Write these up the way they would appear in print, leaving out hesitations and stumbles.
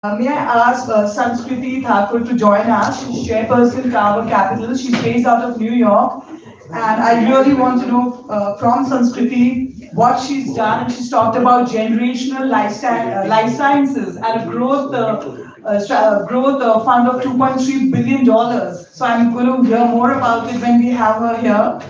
May I ask Sanskriti Thakur to join us? She's chairperson Tower Capital. She's based out of New York. And I really want to know from Sanskriti what she's done. And she's talked about generational life sciences and a growth fund of $2.3 billion. So I'm going to hear more about it when we have her here.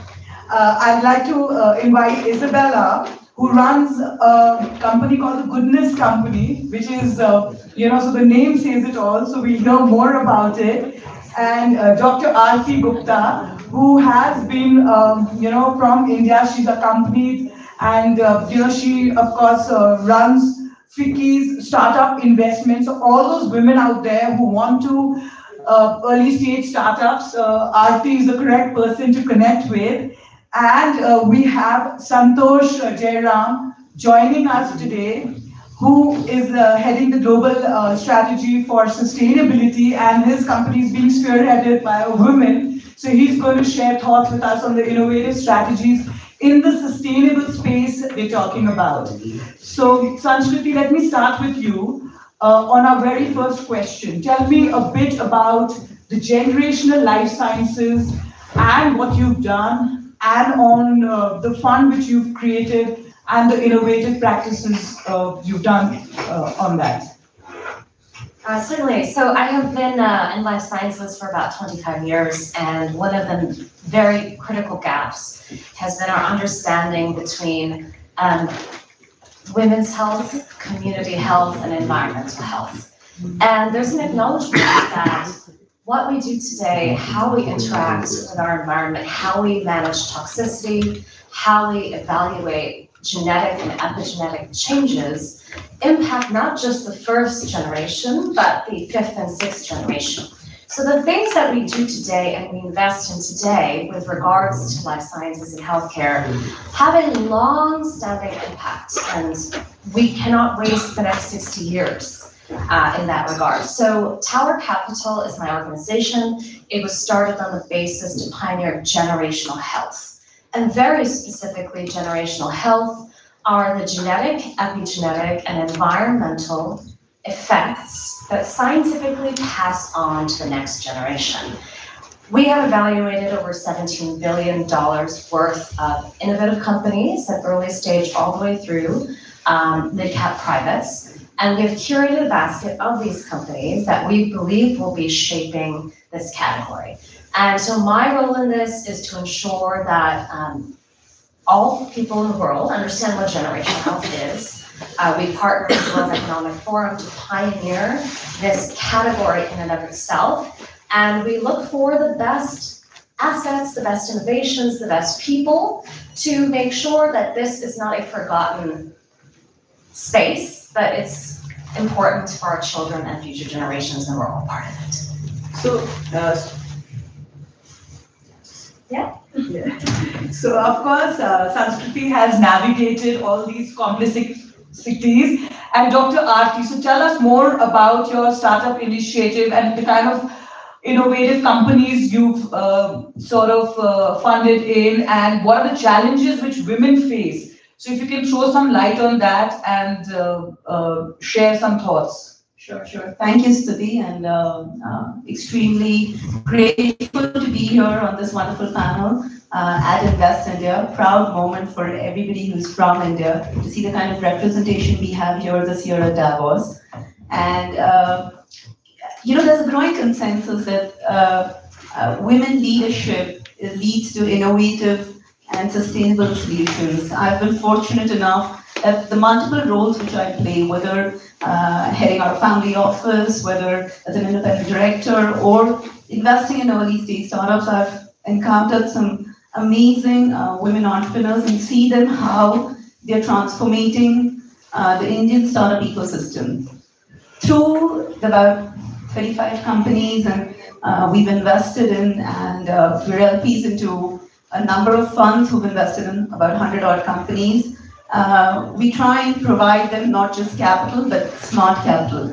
I'd like to invite Isabella, who runs a company called the Goodness Company, which is, so the name says it all, so we'll hear more about it. And Dr. Aarti Gupta, who has been, from India. She's accompanied, and, she, of course, runs Ficky's startup investments. So all those women out there who want to early stage startups, Aarti is the correct person to connect with. And we have Santosh Jairam joining us today, who is heading the global strategy for sustainability, and his company is being spearheaded by a woman. So he's going to share thoughts with us on the innovative strategies in the sustainable space we're talking about. So Sanskriti, let me start with you on our very first question. Tell me a bit about the generational life sciences and what you've done, and on the fund which you've created and the innovative practices you've done on that. Certainly. So I have been in life sciences for about 25 years, and one of the very critical gaps has been our understanding between women's health, community health, and environmental health. And there's an acknowledgement that what we do today, how we interact with our environment, how we manage toxicity, how we evaluate genetic and epigenetic changes, impact not just the first generation, but the fifth and sixth generation. So the things that we do today and we invest in today with regards to life sciences and healthcare have a long-standing impact, and we cannot waste the next 60 years. In that regard. So Tower Capital is my organization. It was started on the basis to pioneer generational health. And very specifically, generational health are the genetic, epigenetic, and environmental effects that scientifically pass on to the next generation. We have evaluated over $17 billion worth of innovative companies at early stage all the way through mid-cap privates. And we have curated a basket of these companies that we believe will be shaping this category. And so my role in this is to ensure that all people in the world understand what generational health is. We partner with the World Economic Forum to pioneer this category in and of itself. And we look for the best assets, the best innovations, the best people to make sure that this is not a forgotten space, but it's important for our children and future generations, and we're all part of it. So, yeah. So, of course, Sanskriti has navigated all these complexities, and Dr. Aarti, so tell us more about your startup initiative and the kind of innovative companies you've funded in, and what are the challenges which women face. So if you can throw some light on that and share some thoughts. Sure. Thank you, Stuti, and extremely grateful to be here on this wonderful panel at Invest India. Proud moment for everybody who's from India to see the kind of representation we have here this year at Davos. And there's a growing consensus that women leadership leads to innovative and sustainable solutions. I've been fortunate enough that the multiple roles which I play, whether heading our family office, whether as an independent director, or investing in early stage startups, I've encountered some amazing women entrepreneurs and see them how they're transforming the Indian startup ecosystem. Through about 35 companies, and we've invested in, and we're LPs into a number of funds who've invested in about 100 odd companies. We try and provide them not just capital, but smart capital.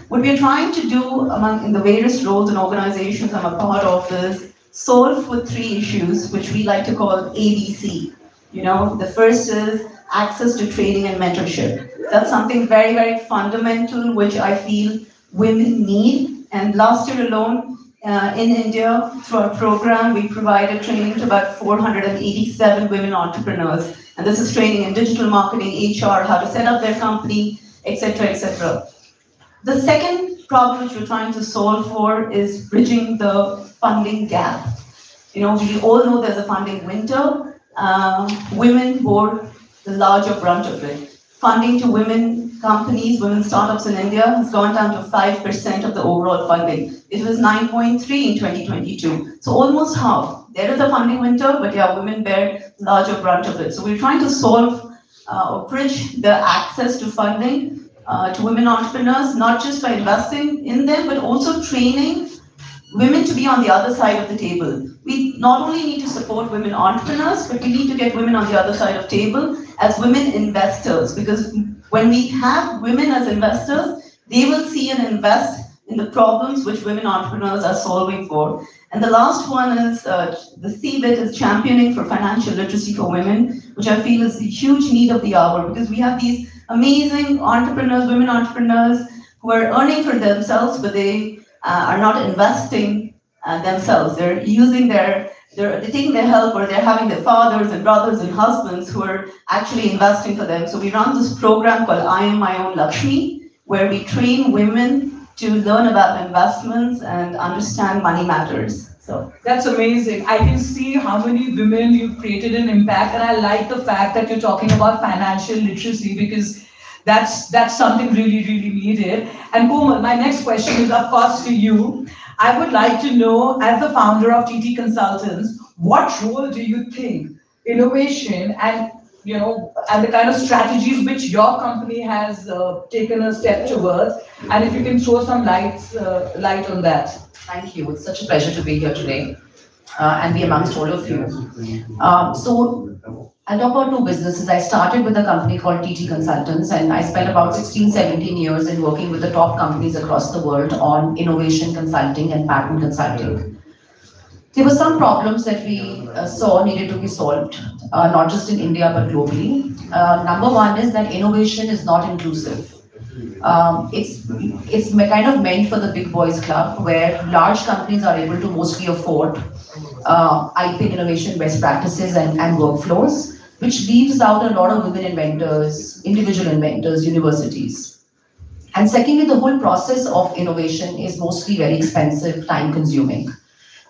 What we're trying to do in the various roles and organizations I'm a part of is solve for three issues, which we like to call ABC. The first is access to training and mentorship. That's something very, very fundamental, which I feel women need. And last year alone, in India, through our program, we provided training to about 487 women entrepreneurs. And this is training in digital marketing, HR, how to set up their company, etc., etc. The second problem which we're trying to solve for is bridging the funding gap. We all know there's a funding winter. Women bore the larger brunt of it. Funding to women companies, women startups in India has gone down to 5% of the overall funding. It was 9.3 in 2022. So almost half. There is a funding winter, but yeah, women bear the larger brunt of it. So we're trying to solve or bridge the access to funding to women entrepreneurs, not just by investing in them, but also training women to be on the other side of the table. We not only need to support women entrepreneurs, but we need to get women on the other side of the table as women investors, because when we have women as investors, they will see and invest in the problems which women entrepreneurs are solving for. And the last one is, the C bit is championing for financial literacy for women, which I feel is a huge need of the hour, because we have these amazing entrepreneurs, women entrepreneurs, who are earning for themselves, but they are not investing themselves. They're using they're taking their help, or they're having their fathers and brothers and husbands who are actually investing for them. So we run this program called I Am My Own Lakshmi, where we train women to learn about investments and understand money matters. So that's amazing. I can see how many women you've created an impact, and I like the fact that you're talking about financial literacy, because that's something really, really needed. And Komal, my next question is, of course, to you. I would like to know, as the founder of TT Consultants, what role do you think innovation and the kind of strategies which your company has taken a step towards, and if you can throw some light on that. Thank you. It's such a pleasure to be here today and be amongst all of you. So I'll talk about two businesses. I started with a company called TT Consultants, and I spent about 16, 17 years in working with the top companies across the world on innovation consulting and patent consulting. There were some problems that we saw needed to be solved, not just in India, but globally. Number one is that innovation is not inclusive. It's kind of meant for the big boys club, where large companies are able to mostly afford IP innovation best practices and workflows, which leaves out a lot of women inventors, individual inventors, universities. And secondly, the whole process of innovation is mostly very expensive, time consuming.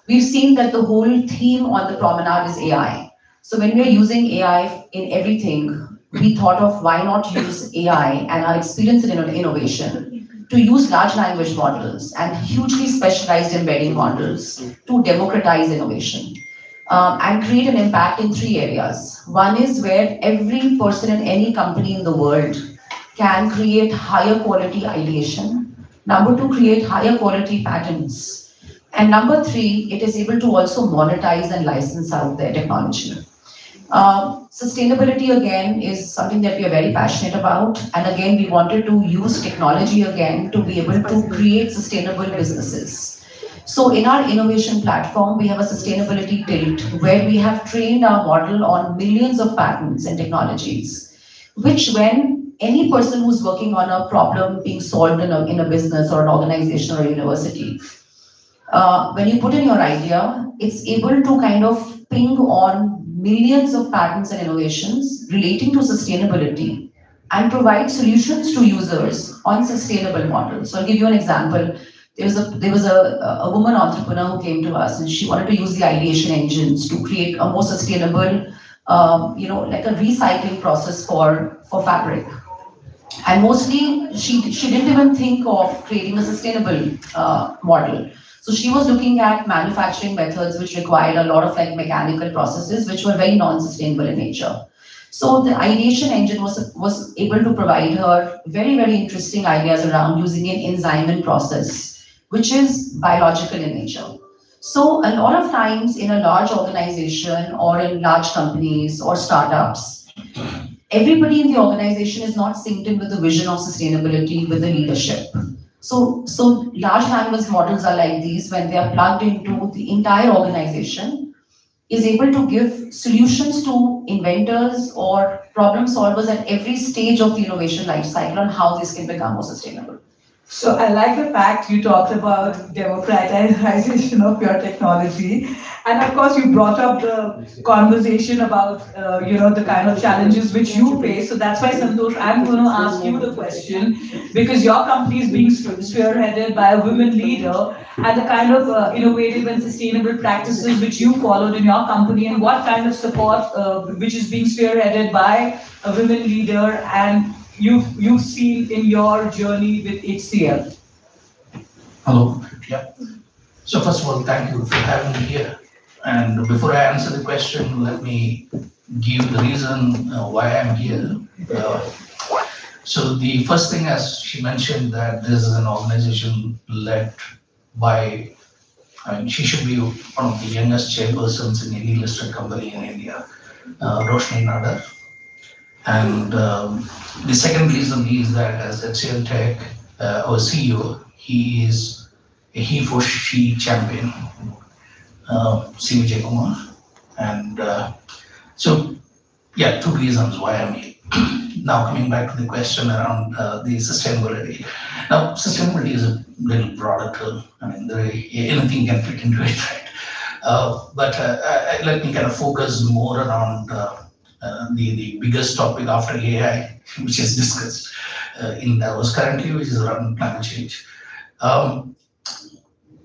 We've seen that the whole theme on the promenade is AI. So when we're using AI in everything, we thought of why not use AI and our experience in innovation to use large language models and hugely specialized embedding models to democratize innovation and create an impact in three areas. One is where every person in any company in the world can create higher quality ideation. Number two, create higher quality patents. And number three, it is able to also monetize and license out their technology. Sustainability, again, is something that we are very passionate about. And again, we wanted to use technology again to be able to create sustainable businesses. So in our innovation platform, we have a sustainability tilt where we have trained our model on millions of patents and technologies, which when any person who's working on a problem being solved in a business or an organization or a university, when you put in your idea, it's able to kind of ping on millions of patents and innovations relating to sustainability and provide solutions to users on sustainable models. So I'll give you an example. There was a woman entrepreneur who came to us, and she wanted to use the ideation engines to create a more sustainable, like a recycling process for fabric. And mostly, she didn't even think of creating a sustainable model. So she was looking at manufacturing methods which required a lot of mechanical processes which were very non-sustainable in nature. So the ideation engine was able to provide her very, very interesting ideas around using an enzyme process, which is biological in nature. So a lot of times in a large organization or in large companies or startups, everybody in the organization is not synced in with the vision of sustainability with the leadership. So large language models are like these when they are plugged into the entire organization. is able to give solutions to inventors or problem solvers at every stage of the innovation life cycle on how this can become more sustainable. So I like the fact you talked about democratization of your technology, and of course you brought up the conversation about the kind of challenges which you face. So that's why, Santosh, I'm going to ask you the question, because your company is being spearheaded by a women leader, and the kind of innovative and sustainable practices which you followed in your company, and what kind of support which is being spearheaded by a women leader and you've seen in your journey with HCL. Hello. Yeah. So first of all, thank you for having me here. And before I answer the question, let me give the reason why I'm here. So the first thing, as she mentioned, that this is an organization led by, she should be one of the youngest chairpersons in any listed company in India, Roshni Nadar. And the second reason is that as HCL Tech, our CEO, he is a he for she champion, C. Vijay Kumar. And so, yeah, two reasons why I'm here. Now coming back to the question around the sustainability. Now, sustainability is a little broader term. I mean, anything can fit into it, right? But let me kind of focus more around the biggest topic after AI, which is discussed in DAVOS currently, which is around climate change.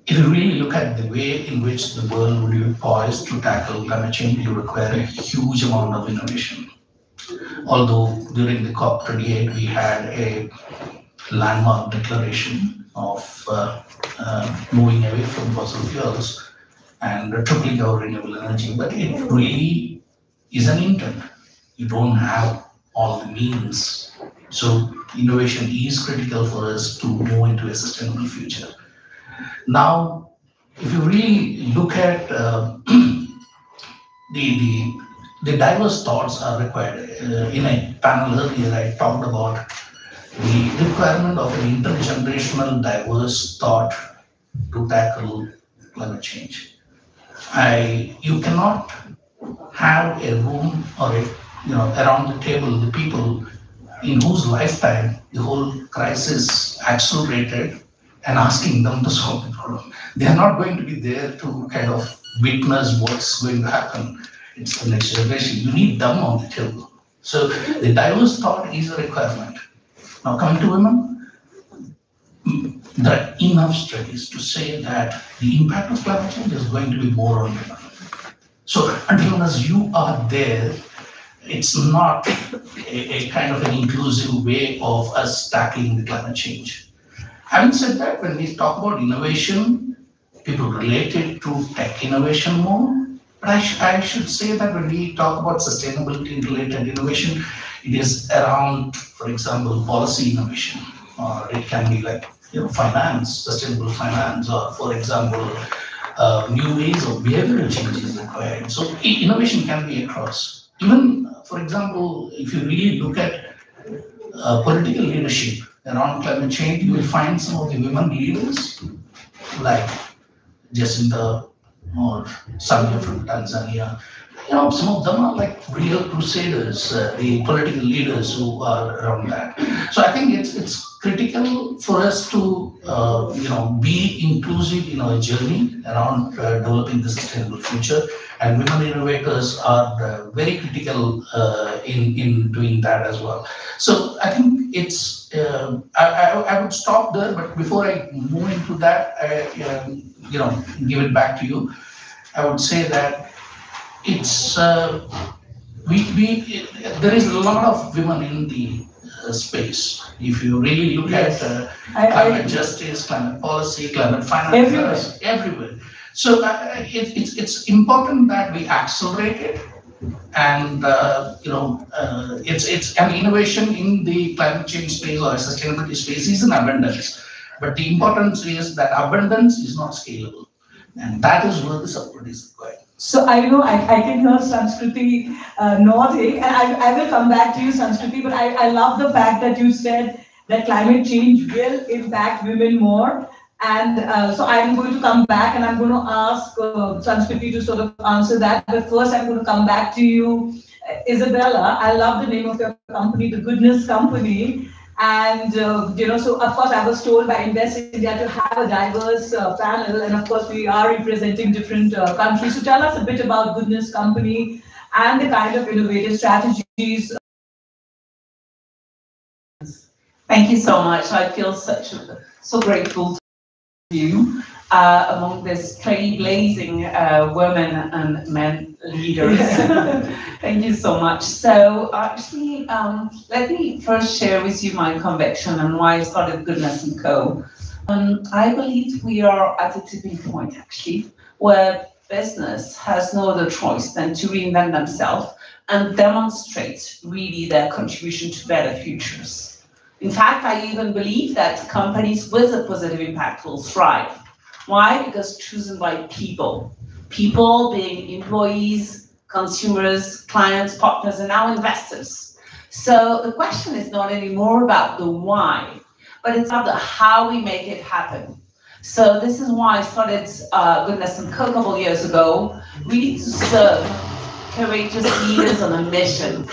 If you really look at the way in which the world would be poised to tackle climate change, you require a huge amount of innovation. Although during the COP28, we had a landmark declaration of moving away from fossil fuels and tripling our renewable energy, but it really is an intent. You don't have all the means. So innovation is critical for us to move into a sustainable future. Now, if you really look at the diverse thoughts are required. In a panel earlier, I talked about the requirement of an intergenerational diverse thought to tackle climate change. You cannot have a room or around the table the people in whose lifetime the whole crisis accelerated and asking them to solve the problem. They are not going to be there to kind of witness what's going to happen. It's the next generation. You need them on the table. So the diverse thought is a requirement. Now coming to women, there are enough studies to say that the impact of climate change is going to be more on women. So until as you are there, it's not a kind of an inclusive way of us tackling the climate change. Having said that, when we talk about innovation, people relate it to tech innovation more. But I should say that when we talk about sustainability-related innovation, it is around, for example, policy innovation, or it can be like finance, sustainable finance, or for example, new ways of behavioral change is required. So innovation can be across. Even, for example, if you really look at political leadership around climate change, you will find some of the women leaders like Jacinta or Samia from Tanzania. Some of them are like real crusaders, the political leaders who are around that. So I think it's critical for us to be inclusive in our journey around developing the sustainable future, and women innovators are very critical in doing that as well. So I think it's I would stop there, but before I move into that, give it back to you. I would say that it's there is a lot of women in the space. If you really look at climate justice, climate policy, climate finance, everywhere. So it's important that we accelerate it, and it's an innovation in the climate change space or sustainability space is an abundance. But the importance is that abundance is not scalable, and that is where the support is required. So I can hear Sanskriti nodding, and I will come back to you, Sanskriti, but I love the fact that you said that climate change will impact women more. And so I'm going to come back and I'm going to ask Sanskriti to sort of answer that. But first I'm going to come back to you, Isabella. I love the name of your company, the Goodness Company. And, so of course I was told by Invest India to have a diverse panel. And of course we are representing different countries. So tell us a bit about Goodness Company and the kind of innovative strategies. Thank you so much. I feel so grateful to you among this trailblazing women and men leaders. Thank you so much. So actually, let me first share with you my conviction and why I started Goodness & Co. I believe we are at a tipping point, actually, where business has no other choice than to reinvent themselves and demonstrate really their contribution to better futures. In fact, I even believe that companies with a positive impact will thrive. Why? Because chosen by people. People being employees, consumers, clients, partners, and now investors. So the question is not anymore about the why, but it's about the how we make it happen. So this is why I started Goodness & Co. a couple of years ago, really to serve courageous leaders on a mission.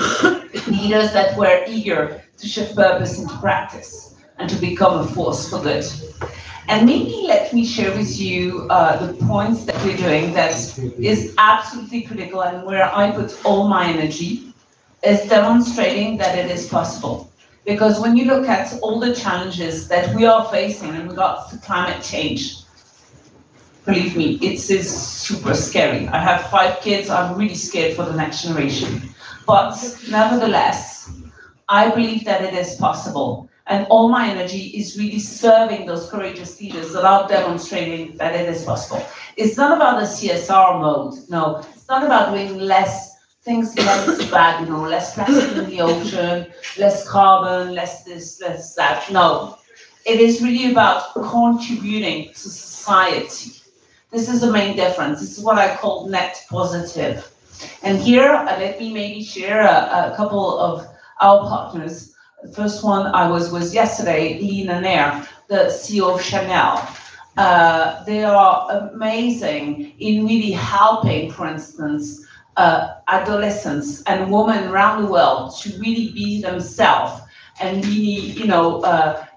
Leaders that were eager to shift purpose into practice and to become a force for good. And maybe let me share with you the points that we're doing that is absolutely critical and where I put all my energy is demonstrating that it is possible. Because when you look at all the challenges that we are facing in regards to climate change, believe me, it is super scary. I have 5 kids, I'm really scared for the next generation. But nevertheless, I believe that it is possible. And all my energy is really serving those courageous leaders that are demonstrating that it is possible. It's not about the CSR mode, no. It's not about doing things less bad, less plastic in the ocean, less carbon, less this, less that, no. It is really about contributing to society. This is the main difference. This is what I call net positive. And here, let me maybe share a couple of our partners. The first one I was with yesterday, Lina Nair, the CEO of Chanel. They are amazing in really helping, for instance, adolescents and women around the world to really be themselves and really,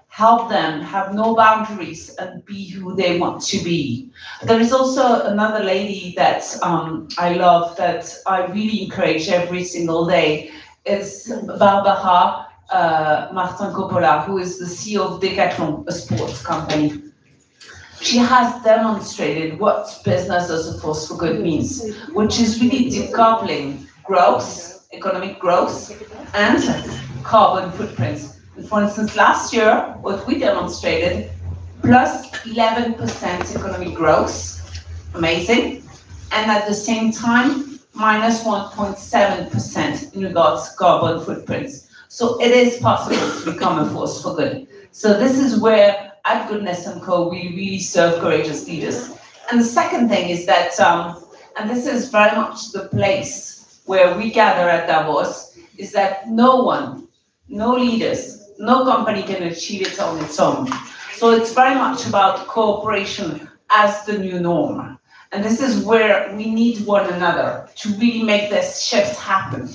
help them have no boundaries and be who they want to be. There is also another lady that I love, that I really encourage every single day. It's Barbara Martin Coppola, who is the CEO of Decathlon, a sports company. She has demonstrated what business as a force for good means, which is really decoupling growth, economic growth, and carbon footprints. For instance, last year, what we demonstrated, plus 11% economic growth, amazing, and at the same time, minus 1.7% in regards to carbon footprints. So it is possible to become a force for good. So this is where, at Goodness & Co., we really serve courageous leaders. And the second thing is that, and this is very much the place where we gather at Davos, is that no one, no leaders, no company can achieve it on its own. So it's very much about cooperation as the new norm. And this is where we need one another to really make this shift happen.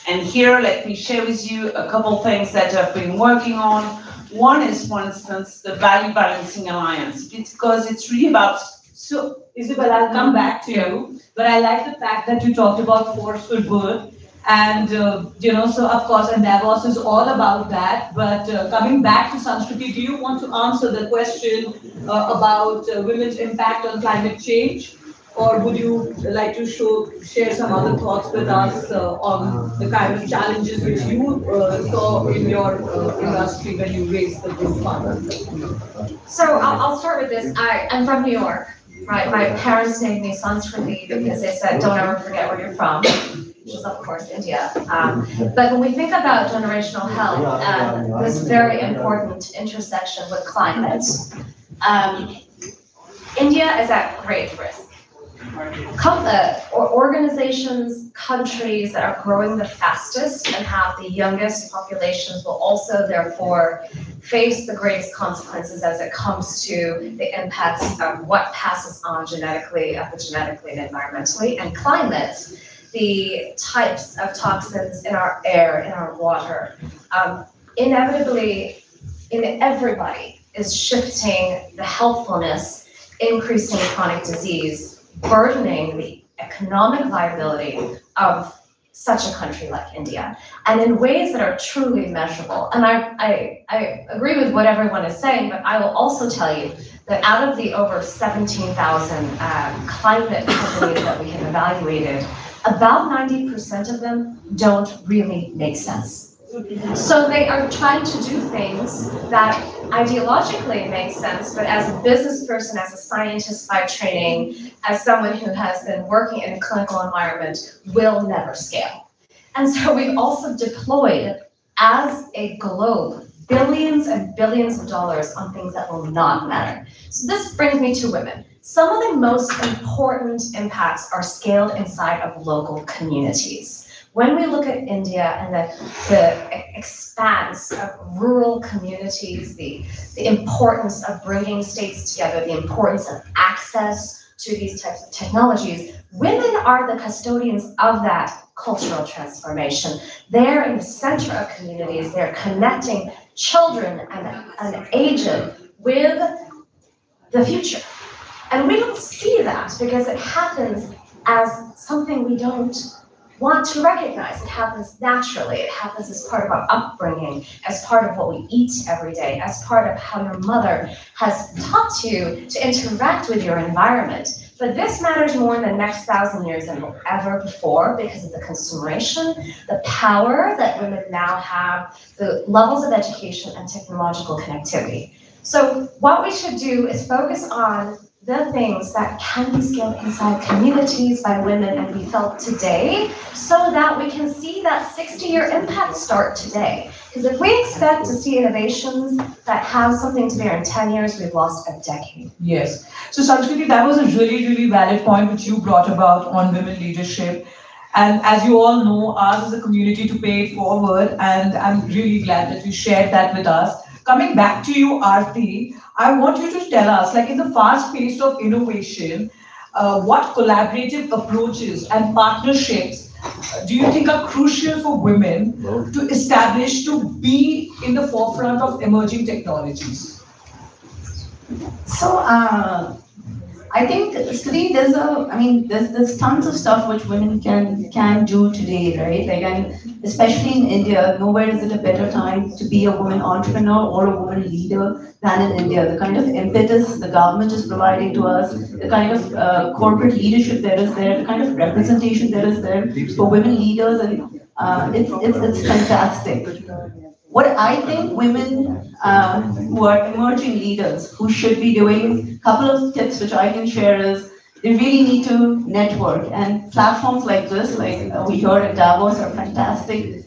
And here, let me share with you a couple things that I've been working on. One is, for instance, the Value Balancing Alliance, because it's really about... So, Isabel, I'll come back to you, but I like the fact that you talked about force for good. And, so of course, and DAVOS is all about that. But coming back to Sanskriti, do you want to answer the question about women's impact on climate change? Or would you like to share some other thoughts with us on the kind of challenges which you saw in your industry when you raised the group fund? So I'll start with this. I'm from New York, right? My parents named me Sanskriti because they said, don't ever forget where you're from, which is, of course, India. But when we think about generational health, this very important intersection with climate, India is at great risk. organizations, countries that are growing the fastest and have the youngest populations will also therefore face the greatest consequences as it comes to the impacts of what passes on genetically, epigenetically, and environmentally, and climate. The types of toxins in our air, in our water, inevitably in everybody is shifting the healthfulness, increasing chronic disease, burdening the economic viability of such a country like India, and in ways that are truly measurable. And I agree with what everyone is saying, but I will also tell you that out of the over 17,000 climate companies that we have evaluated, about 90% of them don't really make sense. So they are trying to do things that ideologically make sense, but as a business person, as a scientist by training, as someone who has been working in a clinical environment, will never scale. And so we've also deployed, as a globe, billions and billions of dollars on things that will not matter. So this brings me to women. Some of the most important impacts are scaled inside of local communities. When we look at India and the expanse of rural communities, the importance of bringing states together, the importance of access to these types of technologies, women are the custodians of that cultural transformation. They're in the center of communities. They're connecting children and aged with the future. And we don't see that because it happens as something we don't want to recognize. It happens naturally. It happens as part of our upbringing, as part of what we eat every day, as part of how your mother has taught you to interact with your environment. But this matters more in the next 1,000 years than ever before because of the consumeration, the power that women now have, the levels of education and technological connectivity. So what we should do is focus on the things that can be scaled inside communities by women and be felt today so that we can see that 60-year impact start today. Because if we expect to see innovations that have something to bear in 10 years, we've lost a decade. Yes. So Sanskriti, that was a really, really valid point which you brought about on women leadership. And as you all know, ours is a community to pay it forward, and I'm really glad that you shared that with us. Coming back to you, Aarti, I want you to tell us, like in the fast pace of innovation, what collaborative approaches and partnerships do you think are crucial for women to establish to be in the forefront of emerging technologies? So I think, Stuti, there's tons of stuff which women can do today, right? Like, and especially in India, nowhere is it a better time to be a woman entrepreneur or a woman leader than in India. The kind of impetus the government is providing to us, the kind of corporate leadership there is there, the kind of representation there is there for women leaders, and it's fantastic. What I think women who are emerging leaders who should be doing, a couple of tips which I can share is they really need to network, and platforms like this, like we hear at Davos, are fantastic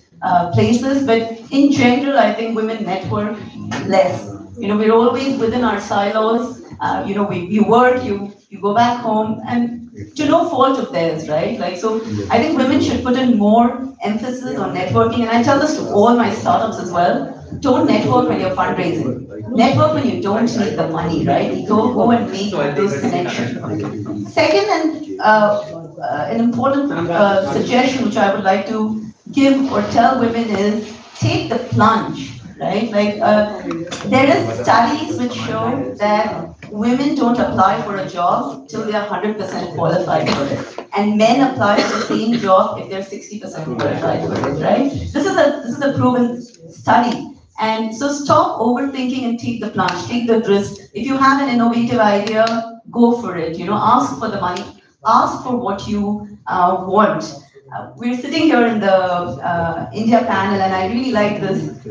places, but in general I think women network less. You know, we're always within our silos, you know, we work, you go back home, and to no fault of theirs, right? Like, so I think women should put in more emphasis on networking, and I tell this to all my startups as well. Don't network when you're fundraising. Network when you don't need the money, right? You go and make those connections. Second, and an important suggestion which I would like to give or tell women is take the plunge, right? Like there is studies which show that women don't apply for a job till they are 100% qualified for it, and men apply for the same job if they're 60% qualified for it, right? This is a proven study. And so stop overthinking and take the plunge, take the risk. If you have an innovative idea, go for it. You know, ask for the money, ask for what you want. We're sitting here in the India panel, and I really like this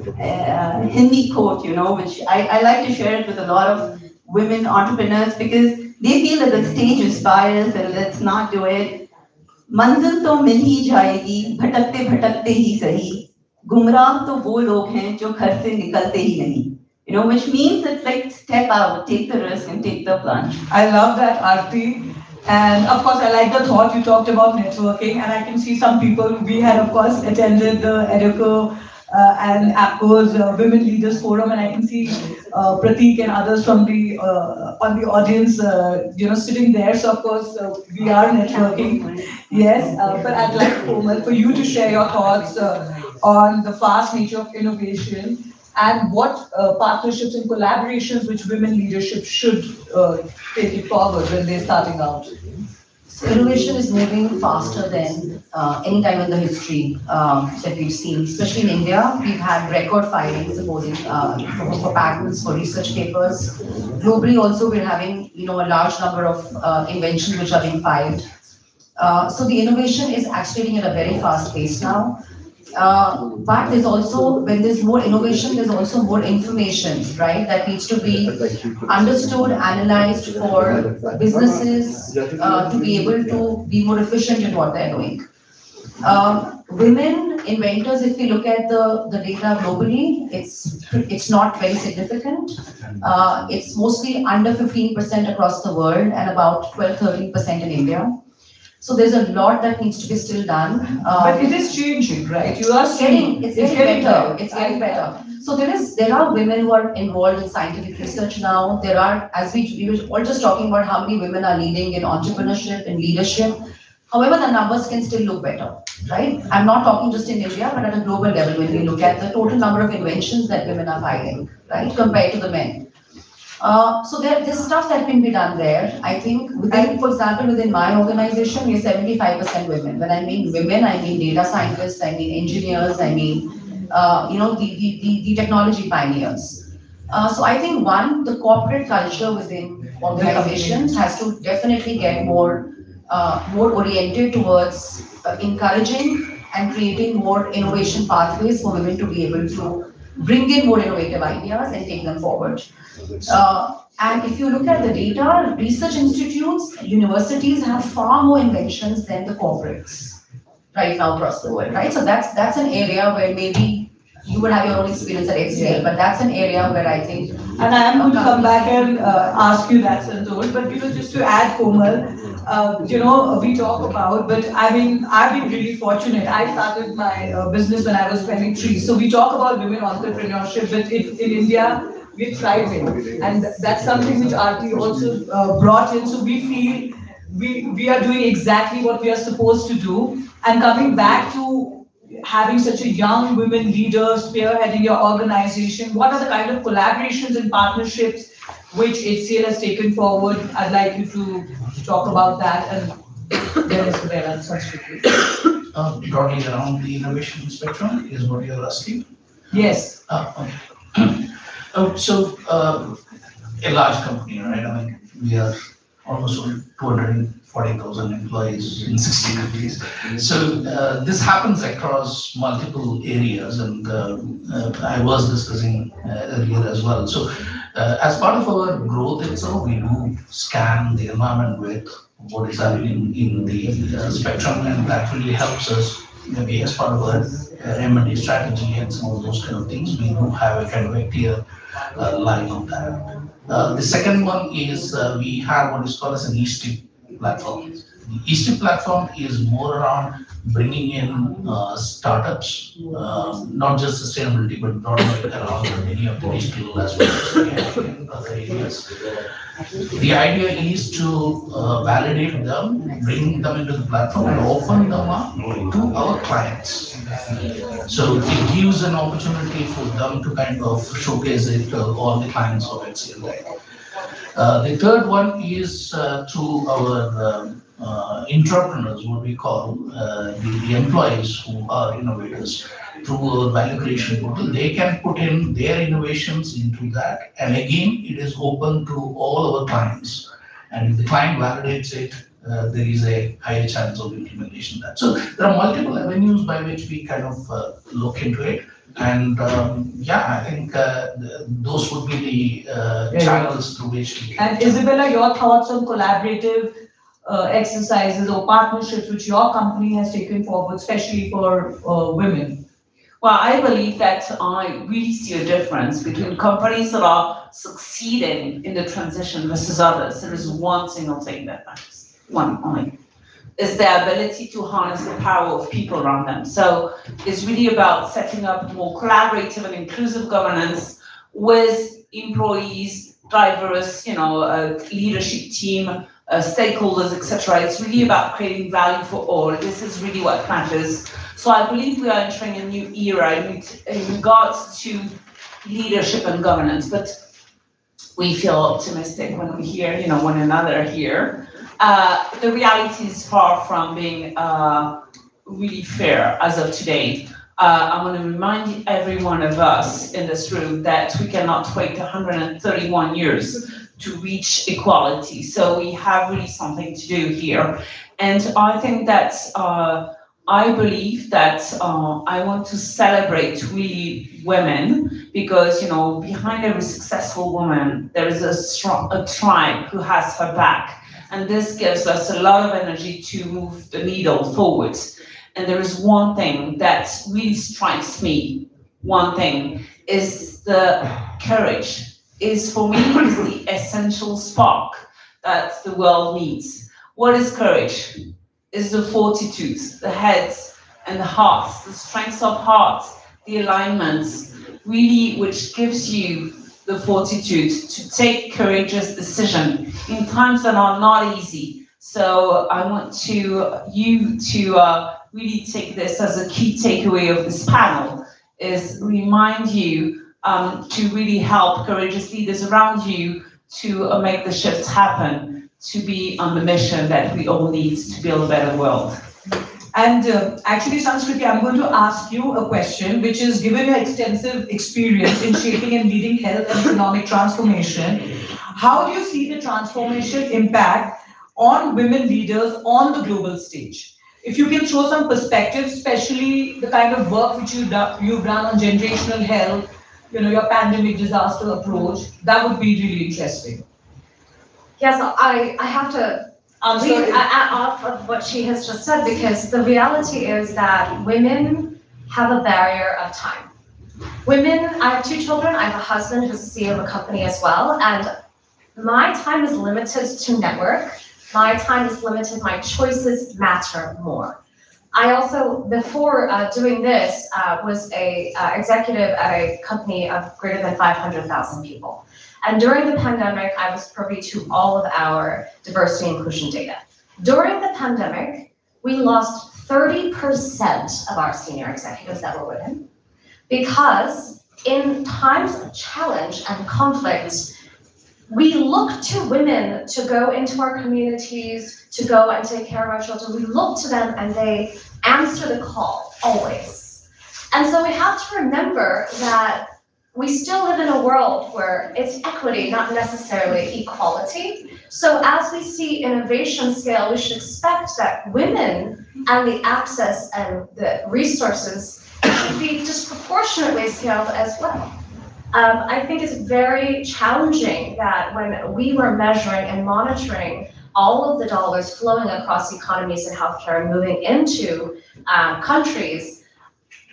Hindi quote, you know, which I like to share it with a lot of women entrepreneurs because they feel that the stage is biased and let's not do it. Manzil to mil hi jayegi, bhatakte bhatakte hi sahi. Gumrah to wo log hain jo ghar se nikalte hi nahi. You know, which means it's like step out, take the risk and take the plunge. I love that, Aarti. And of course, I like the thought you talked about networking, and I can see some people. We had, of course, attended the EDUCO and APCO's Women Leaders Forum, and I can see Prateek and others from the on the audience, sitting there. So of course, we are networking. Yes, but I'd like, Komal, for you to share your thoughts on the fast nature of innovation and what partnerships and collaborations which women leadership should take it forward when they're starting out. So innovation is moving faster than any time in the history that we've seen, especially in India. We've had record filings supposing for patents, for research papers. Globally also we're having a large number of inventions which are being filed. So the innovation is accelerating at a very fast pace now. But there's also, when there's more innovation, there's also more information, right, that needs to be understood, analyzed for businesses to be able to be more efficient in what they're doing. Women inventors, if we look at the data globally, it's not very significant. It's mostly under 15% across the world and about 12-13% in India. So there's a lot that needs to be still done. But it is changing, right? You are seeing it's getting better. It's getting better. So there are women who are involved in scientific research now. There are, as we were all just talking about how many women are leading in entrepreneurship and leadership. However, the numbers can still look better, right? I'm not talking just in India, but at a global level when we look at the total number of inventions that women are filing, right, compared to the men. So there's stuff that can be done there. I think, for example, within my organization, we're 75% women. When I mean women, I mean data scientists, I mean engineers, I mean, the technology pioneers. So I think the corporate culture within organizations has to definitely get more oriented towards encouraging and creating more innovation pathways for women to be able to bring in more innovative ideas and take them forward. And if you look at the data, research institutes, universities have far more inventions than the corporates right now across the world, right? So that's an area where maybe you would have your own experience at Excel, but that's an area where I think... And I am going to come back and ask you that, Santosh, but just to add, Komal, we talk about, but I mean, I've been really fortunate. I started my business when I was 23. So we talk about women entrepreneurship, but in India, we're thriving. And that's something which Aarti also brought in. So we feel we are doing exactly what we are supposed to do. And coming back to having such a young women leader spearheading your organization, what are the kind of collaborations and partnerships which HCL has taken forward? I'd like you to talk about that, and there is Bella specifically. Broadly around the innovation spectrum is what you're asking? Yes. Okay. So a large company, right? I mean, we are almost 240,000 employees in 60 countries. So this happens across multiple areas, and I was discussing earlier as well. So as part of our growth itself, we do scan the environment with what is happening in the spectrum, and that really helps us maybe as part of our M&A strategy and some of those kind of things. We do have a kind of a clear line on that. The second one is we have what is called as an E-STIP platform. The E-STIP platform is more around bringing in startups, not just sustainability, but broadly around many of the digital as well as in other areas. The idea is to validate them, bring them into the platform and open them up to our clients. So it gives an opportunity for them to kind of showcase it to all the clients of HCL. The third one is to our entrepreneurs, what we call the employees who are innovators. Through our value creation portal, they can put in their innovations into that, and again, it is open to all our clients. And if the client validates it, there is a higher chance of implementation. So there are multiple avenues by which we kind of look into it. And yeah, I think those would be the channels through which we can. And Isabella, your thoughts on collaborative exercises or partnerships which your company has taken forward, especially for women? Well, I believe that I really see a difference between companies that are succeeding in the transition versus others. There is one single thing that matters. one only, is their ability to harness the power of people around them. So it's really about setting up more collaborative and inclusive governance with employees, drivers, leadership team, stakeholders, etc. It's really about creating value for all. This is really what matters. So I believe we are entering a new era in regards to leadership and governance, but we feel optimistic when we hear, one another here. The reality is far from being really fair as of today. I want to remind every one of us in this room that we cannot wait 131 years to reach equality. So we have really something to do here. And I think that I believe that I want to celebrate really women because, behind every successful woman, there is a tribe who has her back. And this gives us a lot of energy to move the needle forward. And there is one thing that really strikes me, one thing, is the courage. For me, is the essential spark that the world needs. What is courage? Is the fortitude, the heads and the hearts, the strength of heart, the alignments, really which gives you the fortitude to take courageous decision in times that are not easy. So I want you to really take this as a key takeaway of this panel, is remind you to really help courageous leaders around you to make the shifts happen, to be on the mission that we all need to build a better world. And actually, Sanskriti, I'm going to ask you a question, which is, given your extensive experience in shaping and leading health and economic transformation, how do you see the transformation impact on women leaders on the global stage? If you can throw some perspective, especially the kind of work which you've done on generational health, your pandemic disaster approach, that would be really interesting. Yes, I have to lead off of what she has just said, because the reality is that women have a barrier of time. I have 2 children, I have a husband who's the CEO of a company as well, and my time is limited to network. My time is limited, my choices matter more. I also, before doing this, was a executive at a company of greater than 500,000 people. And during the pandemic, I was privy to all of our diversity and inclusion data. During the pandemic, we lost 30% of our senior executives that were women, because in times of challenge and conflict, we look to women to go into our communities, to go and take care of our children. We look to them and they answer the call, always. And so we have to remember that we still live in a world where it's equity, not necessarily equality. So as we see innovation scale, we should expect that women and the access and the resources should be disproportionately scaled as well. I think it's very challenging that when we were measuring and monitoring all of the dollars flowing across economies and healthcare and moving into countries,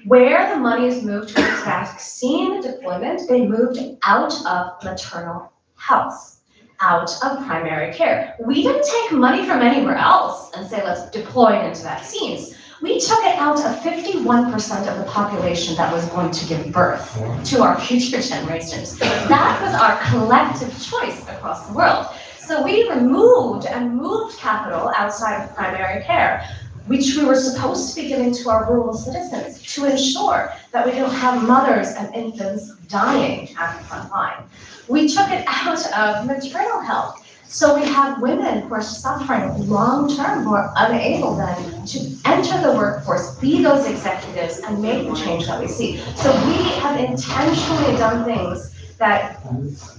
where the money is moved towards vaccine deployment, they moved out of maternal health, out of primary care. We didn't take money from anywhere else and say, let's deploy it into vaccines. We took it out of 51% of the population that was going to give birth to our future generations. That was our collective choice across the world. So we removed and moved capital outside of primary care, which we were supposed to be giving to our rural citizens to ensure that we don't have mothers and infants dying at the front line. We took it out of maternal health. So we have women who are suffering long-term, who are unable then to enter the workforce, be those executives, and make the change that we see. So we have intentionally done things that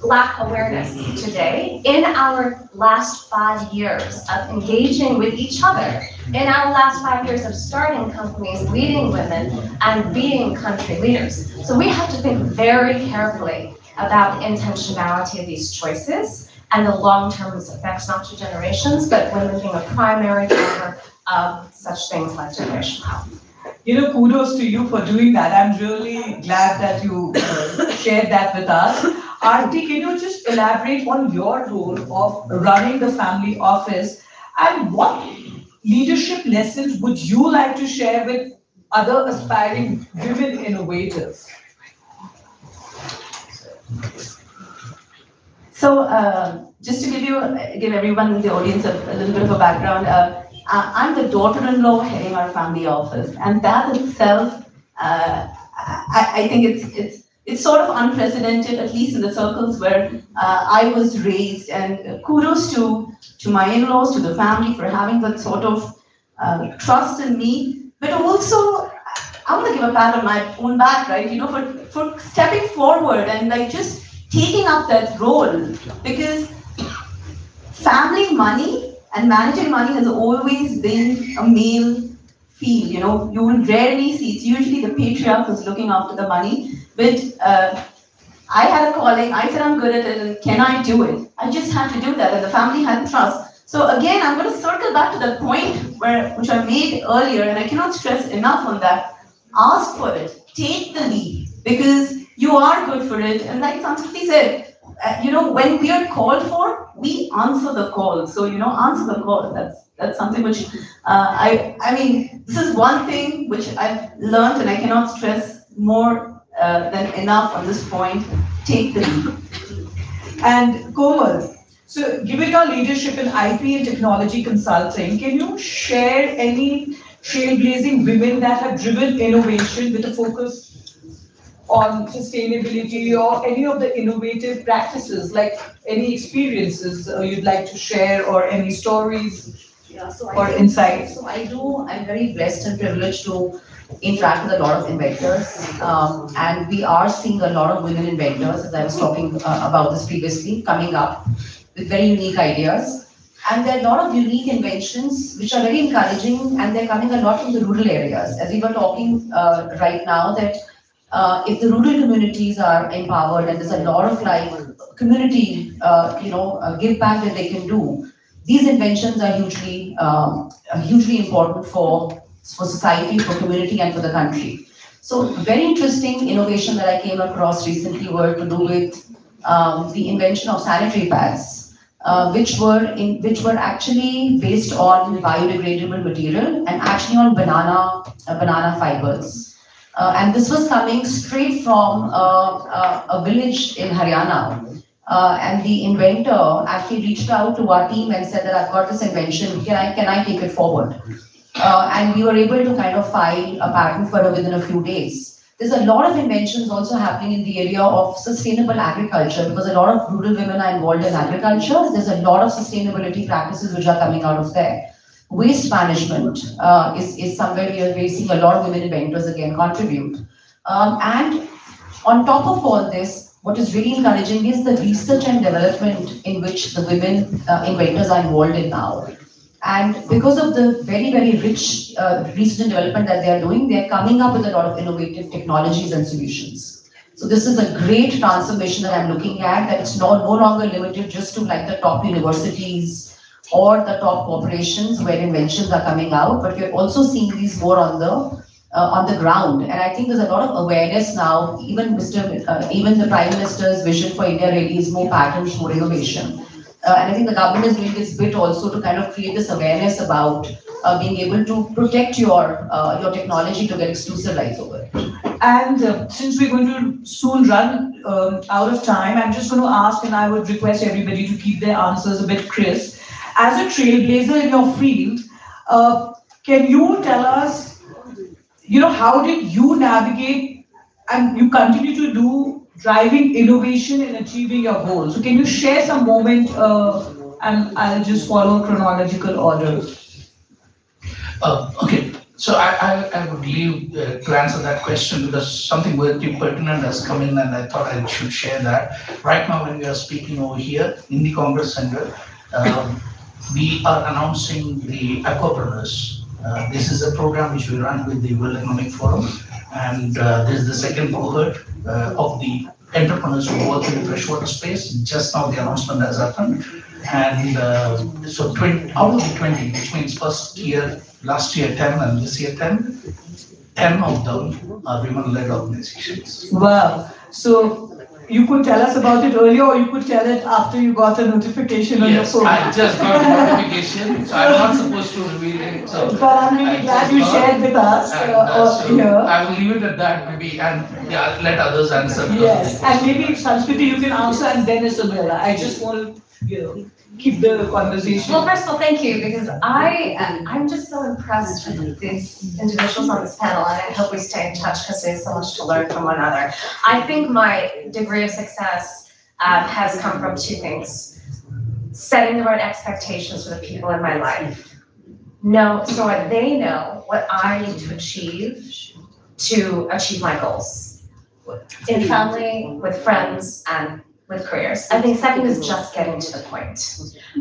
lack awareness today in our last 5 years of engaging with each other, in our last 5 years of starting companies, leading women, and being country leaders. So we have to think very carefully about the intentionality of these choices and the long-term effects, not to generations, but women being a primary driver of such things like generational health. Kudos to you for doing that. I'm really glad that you shared that with us. Aarti, can you just elaborate on your role of running the family office? And what leadership lessons would you like to share with other aspiring women innovators? So just to give everyone in the audience a little bit of a background, I'm the daughter-in-law heading our family office, and that itself, I think it's sort of unprecedented, at least in the circles where I was raised. And kudos to my in-laws, to the family for having that sort of trust in me. But also, I want to give a pat on my own back, right? You know, for stepping forward and like just taking up that role, because family money and managing money has always been a male field. You know, you will rarely see, it's usually the patriarch who's looking after the money. But I had a calling, I said I'm good at it, and can I do it? I just had to do that, and the family had trust. So again, I'm going to circle back to that point which I made earlier, and I cannot stress enough on that. Ask for it, take the lead, because you are good for it. And like Sanskriti said, you know, when we are called for, we answer the call. So, you know, answer the call. That's something which I mean, this is one thing which I've learned, and I cannot stress more than enough on this point. Take the lead. And Komal, so given your leadership in IP and technology consulting, can you share any trailblazing women that have driven innovation with a focus on sustainability, or any of the innovative practices, like any experiences you'd like to share, or any stories or insights? So I'm very blessed and privileged to interact with a lot of inventors, and we are seeing a lot of women inventors, as I was talking about this previously, coming up with very unique ideas. And there are a lot of unique inventions which are very encouraging, and they're coming a lot from the rural areas. As we were talking right now, that if the rural communities are empowered, and there's a lot of like community, give back that they can do, these inventions are hugely important for society, for community, and for the country. So very interesting innovation that I came across recently were to do with the invention of sanitary pads, which were actually based on biodegradable material and actually on banana fibers. And this was coming straight from a village in Haryana. And the inventor actually reached out to our team and said that I've got this invention, can I take it forward? And we were able to kind of file a patent for it within a few days. There's a lot of inventions also happening in the area of sustainable agriculture, because a lot of rural women are involved in agriculture. There's a lot of sustainability practices which are coming out of there. Waste management is somewhere we're seeing a lot of women inventors again contribute. And on top of all this, what is really encouraging is the research and development in which the women inventors are involved in now. And because of the very, very rich research and development that they are doing, they are coming up with a lot of innovative technologies and solutions. So this is a great transformation that I'm looking at, that it's no longer limited just to like the top universities or the top corporations where inventions are coming out, but we're also seeing these more on the ground. And I think there's a lot of awareness now. Even the Prime Minister's vision for India really is more patents, more innovation. And I think the government is doing this bit also to kind of create this awareness about being able to protect your technology to get exclusive rights over it. And since we're going to soon run out of time, I'm just going to ask, and I would request everybody to keep their answers a bit crisp. As a trailblazer in your field, can you tell us, how did you navigate, and you continue to do, driving innovation and achieving your goals? So can you share some moment, and I'll just follow chronological order. Okay, so I would leave to answer that question, because something very pertinent has come in, and I thought I should share that. Right now, when we are speaking over here in the Congress Center, we are announcing the Aquapreneurs. This is a program which we run with the World Economic Forum, and this is the second cohort of the entrepreneurs who work in the freshwater space. Just now the announcement has happened, and so 20 out of the 20, which means last year 10 and this year 10 of them are women-led organizations. Wow. So you could tell us about it earlier, or you could tell it after you got a notification on your phone. Yes, I just got a notification, so I'm not supposed to reveal it. So but I'm really glad you shared with us here. I will leave it at that, maybe, and yeah, let others answer. Yes, and maybe Sanskriti, you can answer, and then Isabella. I just want to, keep the conversation. Well, first of all, thank you, because I'm just so impressed with these individuals on this panel, and I hope we stay in touch because there's so much to learn from one another. I think my degree of success has come from two things: setting the right expectations for the people in my life, so that they know what I need to achieve my goals in family, with friends, and with careers. I think second is just getting to the point.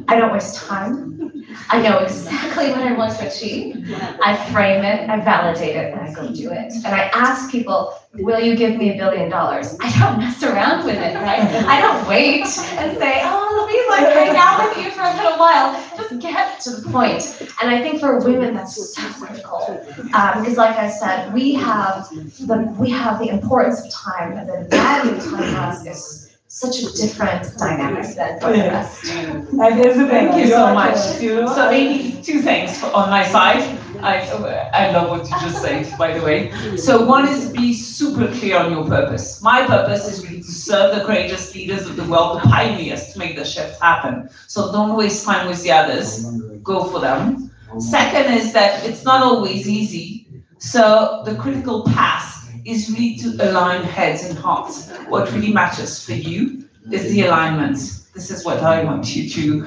I don't waste time. I know exactly what I want to achieve. I frame it, I validate it, and I go do it. And I ask people, will you give me $1 billion? I don't mess around with it, right? I don't wait and say, oh, let me like hang out with you for a little while. Just get to the point. And I think for women, that's so critical. Because like I said, we have the importance of time, and the value of time for us is such a different dynamic than for the rest. Thank you so much. So maybe two things on my side. I love what you just said, by the way. So one is be super clear on your purpose. My purpose is really to serve the courageous leaders of the world, the pioneers, to make the shift happen. So don't waste time with the others. Go for them. Second is that it's not always easy. So the critical path is really to align heads and hearts. What really matters for you is the alignment. This is what I want you to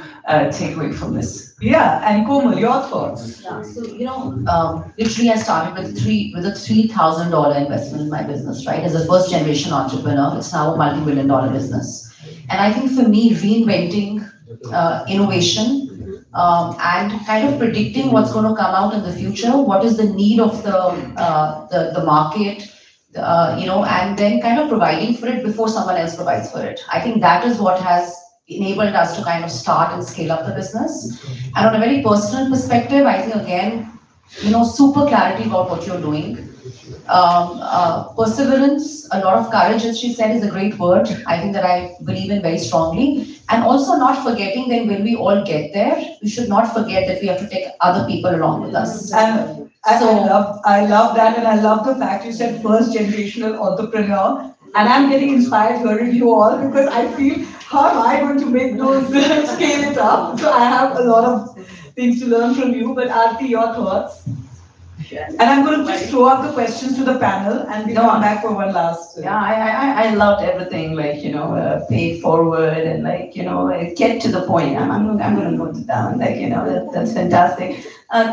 take away from this. Yeah, and Komal, your thoughts? Yeah, so literally I started with a $3,000 investment in my business, right? As a first generation entrepreneur, it's now a multi-million-dollar business. And I think for me, reinventing innovation and kind of predicting what's going to come out in the future, what is the need of the market, and then kind of providing for it before someone else provides for it. I think that is what has enabled us to kind of start and scale up the business. And on a very personal perspective, I think again, super clarity about what you're doing. Perseverance, a lot of courage, as she said, is a great word. I think that I believe in very strongly. And also not forgetting that when we all get there, we should not forget that we have to take other people along with us. And I love that, and I love the fact you said first generational entrepreneur. And I'm getting inspired hearing you all, because I feel, how am I going to make those scale it up? So I have a lot of things to learn from you. But Aarti, your thoughts? And I'm going to just throw up the questions to the panel, and we'll come back for one last. Yeah, I loved everything, pay forward and get to the point. I'm going to note it down, that's fantastic.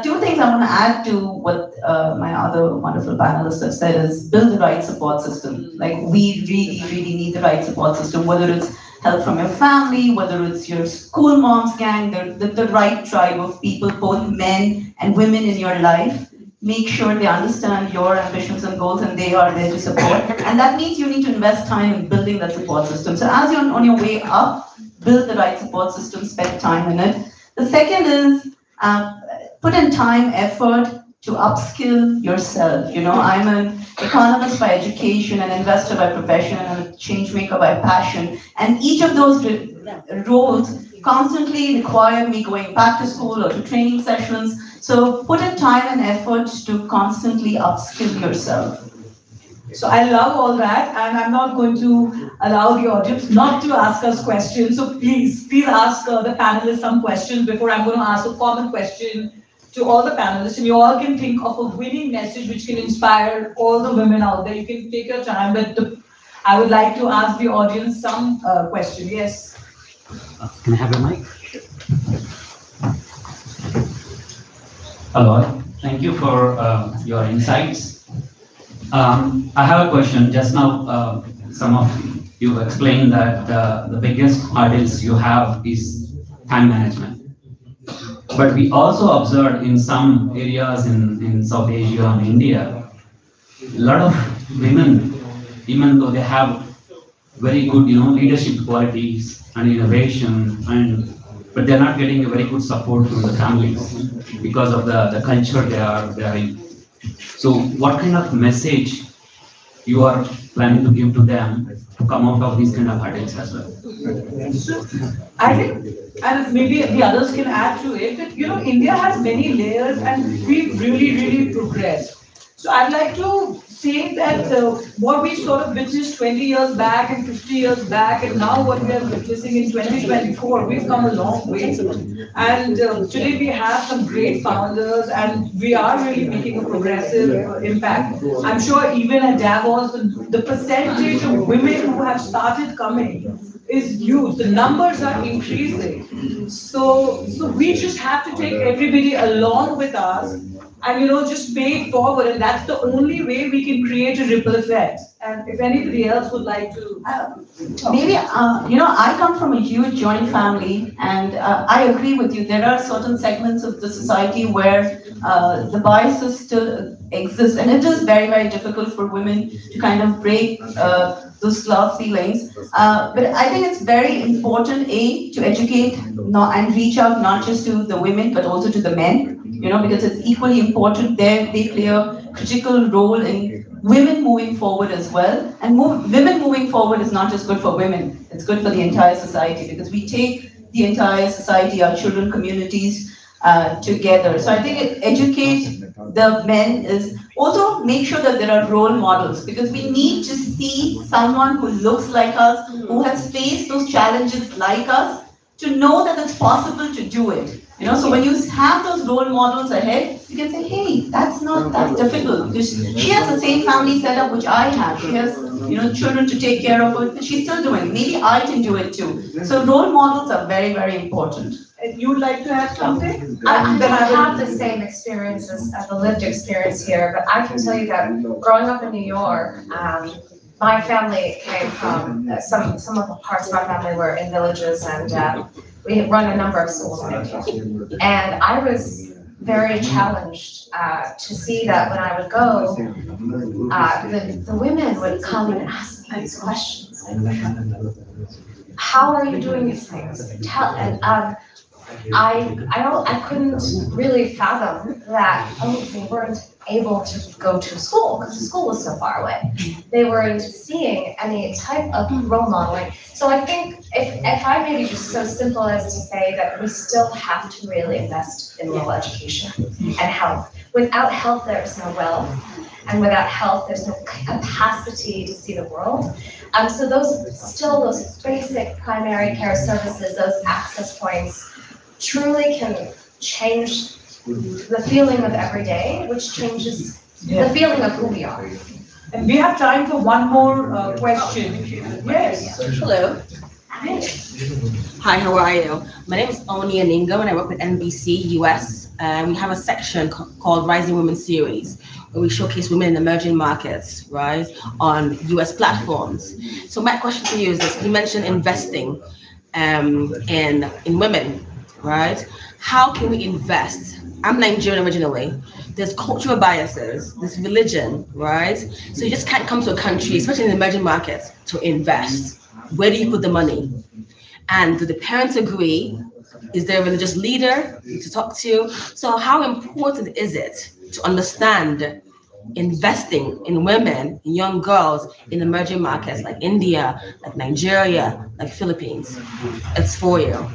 Two things I want to add to what my other wonderful panelists have said is build the right support system. We really, really need the right support system, whether it's help from your family, whether it's your school mom's gang, the right tribe of people, both men and women in your life. Make sure they understand your ambitions and goals, and they are there to support. And that means you need to invest time in building that support system. So as you're on your way up, build the right support system, spend time in it. The second is put in time, effort to upskill yourself. I'm an economist by education, an investor by profession, and a change maker by passion. And each of those roles constantly require me going back to school or to training sessions. So put in time and effort to constantly upskill yourself. So I love all that, and I'm not going to allow the audience not to ask us questions. So please ask the panelists some questions before I'm going to ask a common question to all the panelists. And you all can think of a winning message which can inspire all the women out there. You can take your time, but I would like to ask the audience some question. Yes. Can I have a mic? Hello, thank you for your insights. I have a question. Just now, some of you explained that the biggest hurdles you have is time management. But we also observed in some areas in South Asia and India, a lot of women, even though they have very good, leadership qualities and innovation, but they're not getting a very good support from the families because of the culture they are in. So what kind of message you are planning to give to them to come out of these kind of hurdles as well? I think, and maybe the others can add to it, that, India has many layers and we've really, really progressed. So I'd like to say that what we sort of witnessed 20 years back and 50 years back, and now what we are witnessing in 2024, we've come a long way. And today we have some great founders, and we are really making a progressive impact. I'm sure even at DAVOS, the percentage of women who have started coming is huge. The numbers are increasing. So we just have to take everybody along with us and just pay it forward, and that's the only way we can create a ripple effect. And if anybody else would like to maybe I come from a huge joint family, and I agree with you. There are certain segments of the society where the biases still exist, and it is very, very difficult for women to kind of break those class ceilings. But I think it's very important, to educate and reach out not just to the women but also to the men. Because it's equally important there. They play a critical role in women moving forward as well. And women moving forward is not just good for women, it's good for the entire society, because we take the entire society, our children, communities together. So I think educate the men is also make sure that there are role models, because we need to see someone who looks like us, who has faced those challenges like us, to know that it's possible to do it. So when you have those role models ahead, you can say, hey, that's not that difficult, because she has the same family setup which I have. She has, children to take care of, but she's still doing it. Maybe I can do it too. So role models are very, very important. You'd like to add something? I don't have the same experiences as the lived experience here, but I can tell you that growing up in New York, my family came from, some of the parts of my family were in villages, and we had run a number of schools in India. And I was very challenged to see that when I would go, the women would come and ask me these questions. How are you doing these things? I couldn't really fathom that, they weren't able to go to school because the school was so far away. They weren't seeing any type of role modeling. So I think if I maybe just so simple as to say that we still have to really invest in rural education and health. Without health, there's no wealth. And without health, there's no capacity to see the world. So those basic primary care services, those access points, truly can change the feeling of every day, which changes the feeling of who we are. And we have time for one more question. Yes. Hello. Hi. Hi, how are you? My name is Oni Aningo, and I work with NBC US. And we have a section called Rising Women Series, where we showcase women in emerging markets, right, on US platforms. So my question to you is this: you mentioned investing in women, right? How can we invest? I'm Nigerian originally. There's cultural biases, there's religion, right? So you just can't come to a country, especially in emerging markets, to invest. Where do you put the money? And do the parents agree? Is there a religious leader to talk to? So how important is it to understand investing in women, in young girls in emerging markets like India, like Nigeria, like Philippines? It's for you.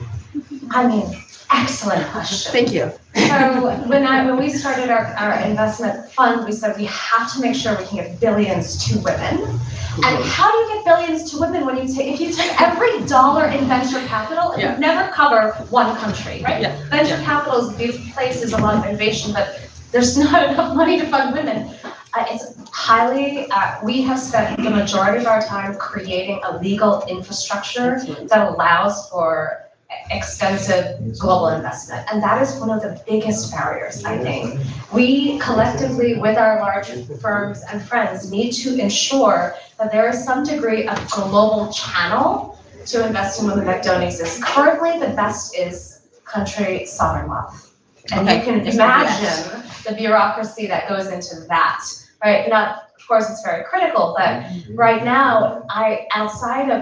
I mean, excellent question. Thank you. So when we started our investment fund, we said we have to make sure we can get billions to women. And how do you get billions to women when if you take every dollar in venture capital, it would never cover one country, right? Yeah. Venture capital places a lot of innovation, but there's not enough money to fund women. It's highly, we have spent the majority of our time creating a legal infrastructure that allows for extensive global investment. And that is one of the biggest barriers, I think. We collectively, with our large firms and friends, need to ensure that there is some degree of global channel to invest in women that don't exist. Currently, the best is country sovereign wealth. And you can imagine the bureaucracy that goes into that, right? Now, of course, it's very critical, but right now,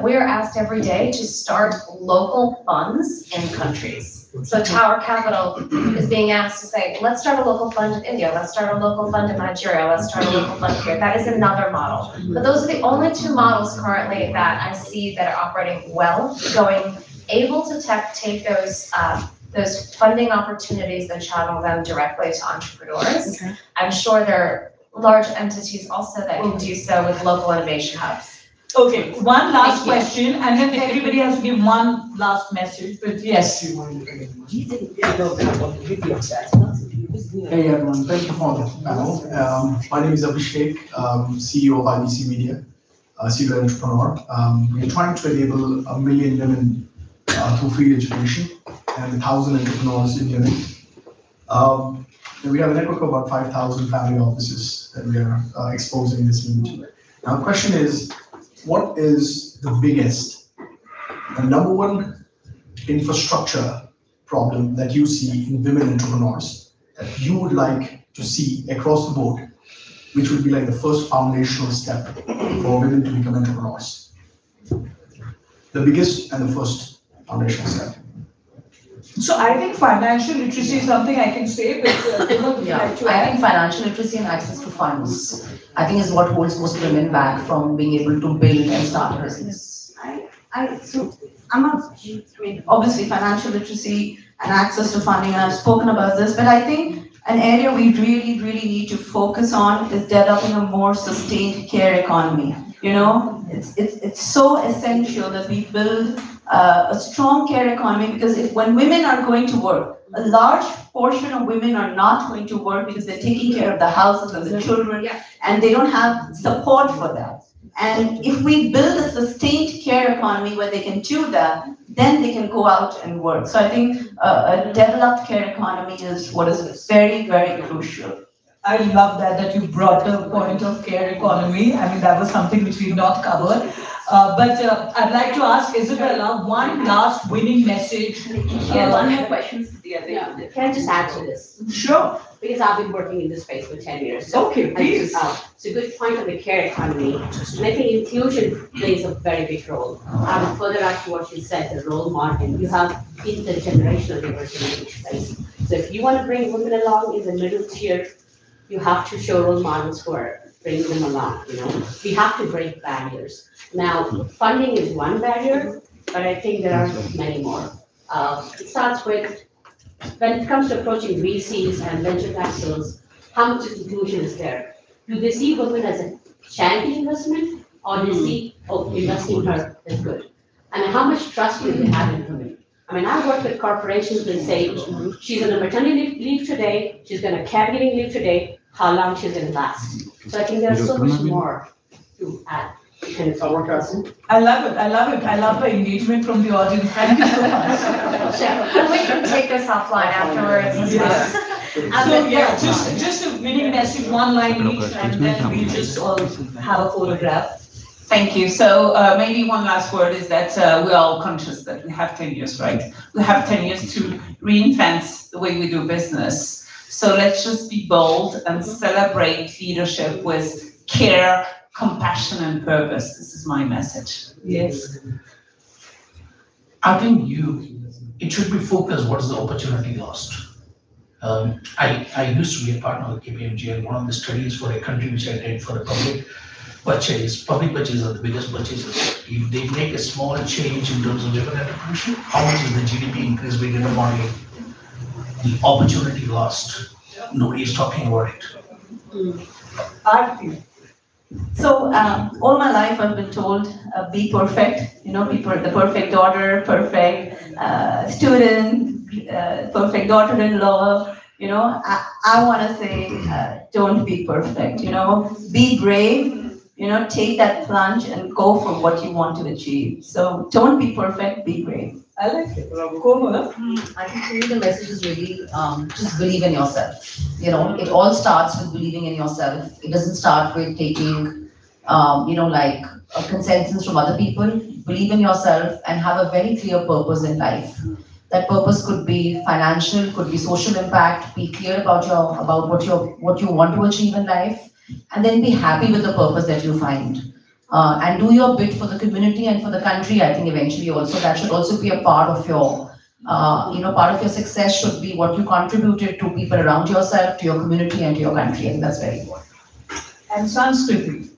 we're asked every day to start local funds in countries. So Tower Capital is being asked to say, let's start a local fund in India, let's start a local fund in Nigeria, let's start a local fund here. That is another model. But those are the only two models currently that I see that are operating well, able to take those funding opportunities and channel them directly to entrepreneurs. Okay. I'm sure there are large entities also that can do so with local innovation hubs. Okay, one last Thank you. question, and then everybody has to give one last message, but yes. Hey everyone, thank you for the panel. My name is Abhishek, CEO of IBC Media, serial entrepreneur. We're trying to enable 1 million women through free education and 1,000 entrepreneurs in Yemen. We have a network of about 5,000 family offices that we are exposing this into. Now, the question is, what is the biggest and number one infrastructure problem that you see in women entrepreneurs that you would like to see across the board, which would be like the first foundational step for women to become entrepreneurs? The biggest and the first foundational step. So I think financial literacy is something I can say, but I think financial literacy and access to funds, I think, is what holds most women back from being able to build and start a business. Obviously financial literacy and access to funding, and I've spoken about this, but I think an area we really need to focus on is developing a more sustained care economy. You know, it's so essential that we build a strong care economy, because when women are going to work, a large portion of women are not going to work because they're taking care of the houses and the children, and they don't have support for that. And if we build a sustained care economy where they can do that, then they can go out and work. So I think a developed care economy is what is very crucial. I love that you brought the point of care economy. I mean, that was something which we've not covered. But I'd like to ask Isabella one last winning message. One more question. Can I just add to this? Sure. Because I've been working in this space for 10 years. So okay, please. It's a good point on the care economy. And I think inclusion plays a very big role. I would further add to what you said, the role model. You have intergenerational diversity in each space. So if you want to bring women along in the middle tier, you have to show role models who are bringing them along. You know, we have to break barriers. Now, funding is one barrier, but I think there are many more. It starts with, when it comes to approaching VCs and venture capitals, how much inclusion is there? Do they see women as a charity investment, or do they see, investing in her is good? And how much trust do they have in women? I mean, I work with corporations that say, she's on a maternity leave today, she's going to caregiving leave today, how long she's going to last. So I think there's so much more to add. I love it. I love the engagement from the audience. Thank you so much. And we can take this offline afterwards as well. So yeah, just a winning message, one line each, and then we just all have a photograph. Thank you. So maybe one last word is that we're all conscious that we have 10 years, right? We have 10 years to reinvent the way we do business. So let's just be bold and celebrate leadership with care, compassion, and purpose. This is my message. Yes. I think it should be focused, what is the opportunity lost? I used to be a partner with KPMG, and one of the studies for a country which I did for a public purchase are the biggest purchases. If they make a small change in terms of women entrepreneurship, how much is the GDP increase we get a modeling? The opportunity lost, nobody is talking about it. So all my life I've been told, be perfect, be the perfect daughter, perfect student, perfect daughter-in-law. I want to say, don't be perfect, be brave, take that plunge and go for what you want to achieve. So don't be perfect, be brave. I like it. I think for me the message is really just believe in yourself. It all starts with believing in yourself. It doesn't start with taking, like a consensus from other people. Believe in yourself and have a very clear purpose in life. That purpose could be financial, could be social impact. Be clear about what you want to achieve in life, and then be happy with the purpose that you find. And do your bit for the community and for the country. I think eventually also that should also be a part of your part of your success should be what you contributed to people around yourself, to your community, and to your country. And that's very important. And Sanskriti.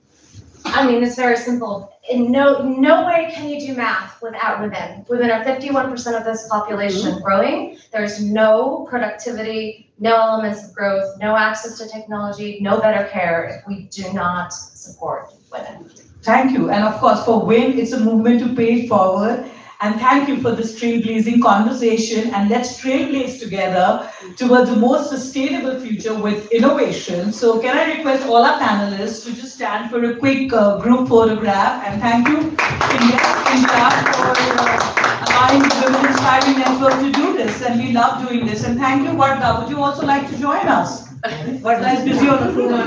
I mean, it's very simple. In no way can you do math without women. Women are 51% of this population growing. There's no productivity, no elements of growth, no access to technology, no better care if we do not support women. Thank you. And of course, for WIN, it's a movement to pay it forward. And thank you for this trailblazing conversation. And let's trailblaze together towards a more sustainable future with innovation. So can I request all our panelists to just stand for a quick group photograph. And thank you, India, for allowing the Women Inspiring Network to do this. And we love doing this. And thank you, Varda. Would you also like to join us? Varda is busy on the floor.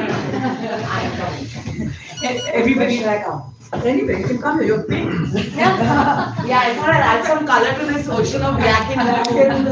Everybody like, anyway, you can come here, you're pink. Yeah, I thought I'd add some color to this ocean of black and